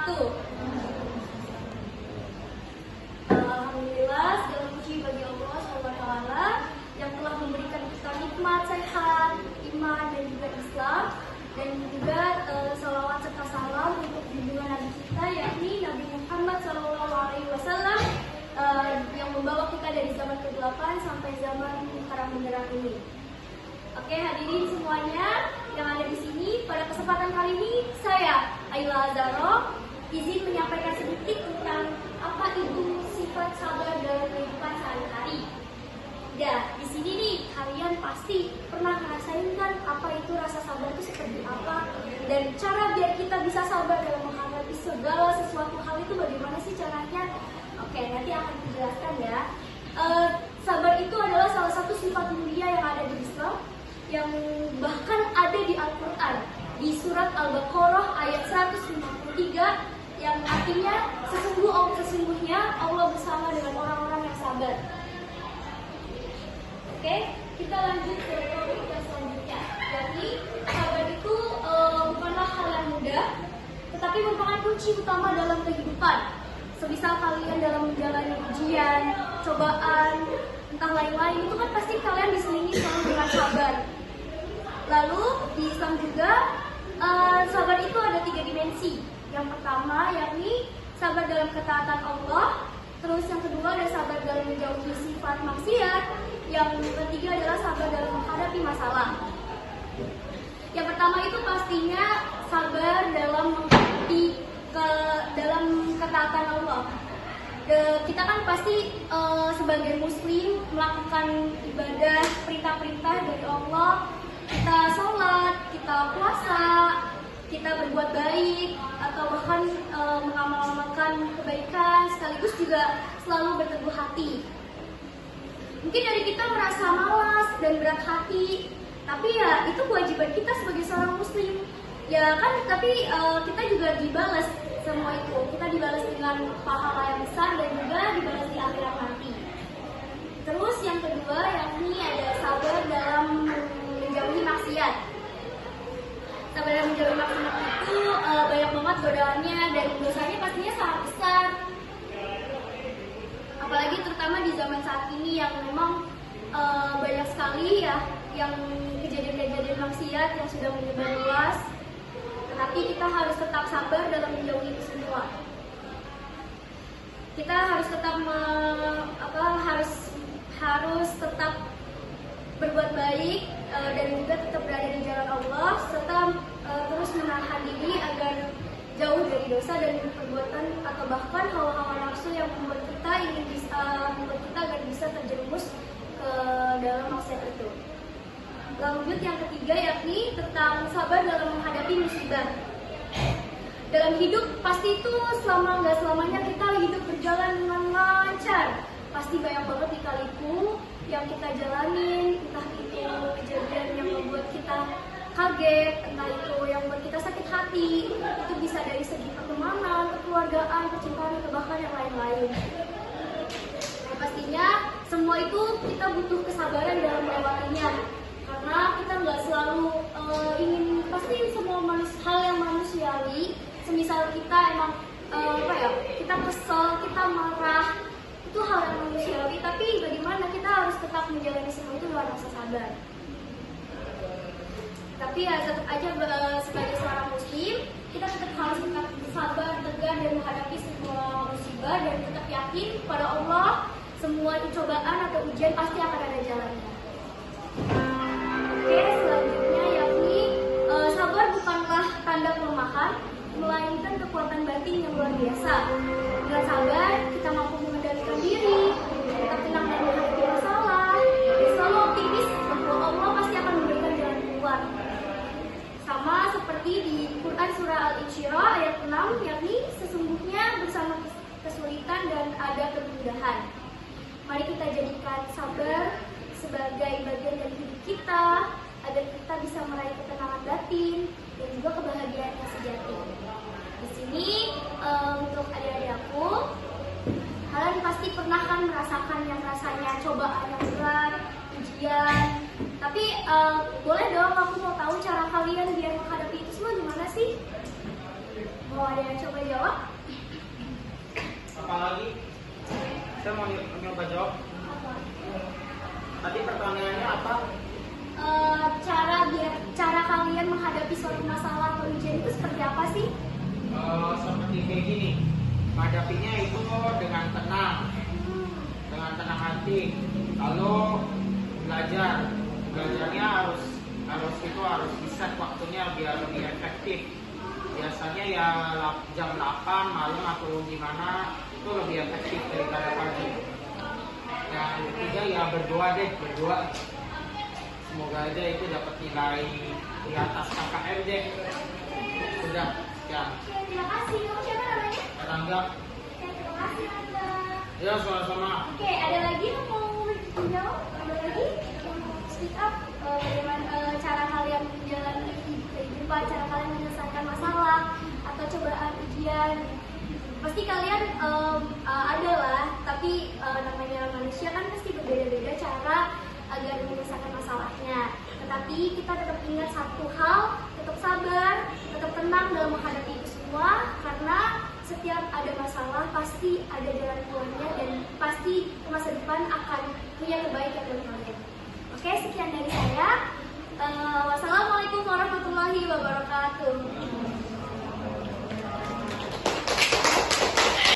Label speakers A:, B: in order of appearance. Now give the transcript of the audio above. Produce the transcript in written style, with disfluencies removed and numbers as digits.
A: wabarakatuh. Alhamdulillah, segala puji bagi Allah SWT yang telah memberikan kita nikmat sehat, iman dan juga Islam, dan juga salawat serta salam untuk junjungan Nabi kita yakni Nabi Muhammad SAW yang membawa kita dari zaman ke-8 sampai zaman terang benderang ini. Oke, hadirin semuanya yang ada di sini, pada kesempatan kali ini saya Ayla Azaro izin menyampaikan sedikit tentang apa itu sifat sabar dalam kehidupan sehari-hari. Ya, di sini nih kalian pasti pernah ngerasain kan apa itu rasa sabar itu seperti apa, dan cara biar kita bisa sabar dalam menghadapi segala sesuatu hal itu bagaimana sih caranya? Oke, nanti akan dijelaskan ya. Sabar itu adalah salah satu sifat mulia yang ada di Islam, yang bahkan ada di Al-Quran di surat Al-Baqarah ayat 153 yang artinya sesungguhnya Allah bersama dengan orang-orang yang sabar. Oke, kita lanjut ke topik yang selanjutnya, yakni sabar itu bukanlah hal yang mudah, tetapi merupakan kunci utama dalam kehidupan. Semisal kalian dalam menjalani ujian, cobaan, entah lain-lain, itu kan pasti kalian diselingi selalu dengan sabar. Lalu di Islam juga sabar itu ada 3 dimensi. Yang pertama yakni sabar dalam ketaatan Allah, terus yang kedua ada sabar dalam menjauhi sifat maksiat, yang ketiga adalah sabar dalam menghadapi masalah. Yang pertama itu pastinya sabar dalam menghadapi dalam ketaatan Allah. Kita kan pasti sebagai muslim melakukan ibadah perintah-perintah dari Allah. Kita sholat, kita puasa, kita berbuat baik, atau bahkan mengamalkan kebaikan, sekaligus juga selalu berteguh hati. Mungkin dari kita merasa malas dan berat hati, tapi ya itu kewajiban kita sebagai seorang muslim. Ya kan, tapi kita juga dibalas semua itu. Kita dibalas dengan pahala yang besar dan juga dibalas di akhirat nanti. Terus yang kedua yakni ada sabar dalam menjauhi maksiat. Sabar dalam menjauhi maksiat itu banyak banget godaannya dan dosanya pastinya sangat besar. Apalagi terutama di zaman saat ini yang memang banyak sekali ya yang kejadian-kejadian maksiat yang sudah menyebar luas. Tetapi kita harus tetap sabar dalam menjauhi itu semua. Kita harus tetap harus tetap berbuat baik dan juga tetap berada di jalan Allah, serta terus menahan diri agar jauh dari dosa dan perbuatan atau bahkan hawa-hawa nafsu yang membuat kita agar bisa terjerumus ke dalam maksiat itu. Lanjut yang ketiga yakni tentang sabar dalam menghadapi musibah. Dalam hidup pasti itu nggak selamanya kita hidup berjalan dengan lancar. Pasti banyak banget lika-liku yang kita jalanin, entah itu kejadian yang membuat kita kaget, entah itu yang membuat kita sakit hati. Itu bisa dari segi pertemanan, kekeluargaan, kecintaan, atau bahkan yang lain-lain. Nah, pastinya semua itu kita butuh kesabaran dalam melewatinya. Karena kita nggak selalu pasti semua hal yang manusiawi. Semisal kita emang kita kesel, kita marah, itu hal yang manusiawi. Tapi bagaimana kita harus tetap menjalani semua itu dengan rasa sabar. Tapi ya tetap aja sebagai seorang muslim kita tetap harus tetap sabar, tegar dan menghadapi semua musibah dan tetap yakin pada Allah semua cobaan atau ujian pasti akan ada jalannya. Oke, selanjutnya yakni sabar bukanlah tanda kelemahan, melainkan kekuatan batin yang luar biasa. Dengan sabar, kita mampu mengendalikan diri, tetap tenang dan menghadapi masalah, dan selalu optimis bahwa Allah pasti akan memberikan jalan keluar. Sama seperti di Quran Surah Al-Insyirah ayat 6, yakni sesungguhnya bersama kesulitan dan ada kemudahan. Mari kita jadikan sabar sebagai bagian dari hidup kita, agar kita bisa meraih ketenangan batin dan juga kebahagiaan yang sejati. Di sini untuk adik-adik aku, kalian pasti pernah kan merasakan yang rasanya cobaan yang berat, ujian. Tapi boleh dong aku mau tahu cara kalian biar menghadapi itu semua gimana sih? Mau ada yang coba jawab?
B: Apalagi? Saya mau nyoba jawab.
A: Apa?
B: Tadi pertanyaannya apa?
A: Cara kalian menghadapi suatu masalah atau ujian itu seperti apa sih?
B: Seperti kayak gini. Menghadapinya itu dengan tenang hati. Lalu belajarnya harus di-set waktunya biar lebih efektif. Biasanya ya jam 8 malam atau gimana itu lebih efektif daripada pagi. Yang ketiga ya berdoa. Semoga aja itu dapat nilai di atas KKM deh. Sudah, ya.
A: Oke, terima kasih. Kamu siapa namanya?
B: Rangga.
A: Oke, terima kasih Anda.
B: Ya, sama-sama.
A: Oke, ada lagi yang mau menjawab? Ada lagi yang mau speak up? Bagaimana cara kalian menjalani kehidupan, cara kalian menyelesaikan masalah atau cobaan ujian? Pasti kalian ada lah, tapi namanya manusia kan pasti berbeda-beda cara agar menyelesaikan masalahnya. Tetapi kita tetap ingat satu hal, tetap sabar, tetap tenang dalam menghadapi itu semua, karena setiap ada masalah pasti ada jalan keluarnya dan pasti masa depan akan punya kebaikan dan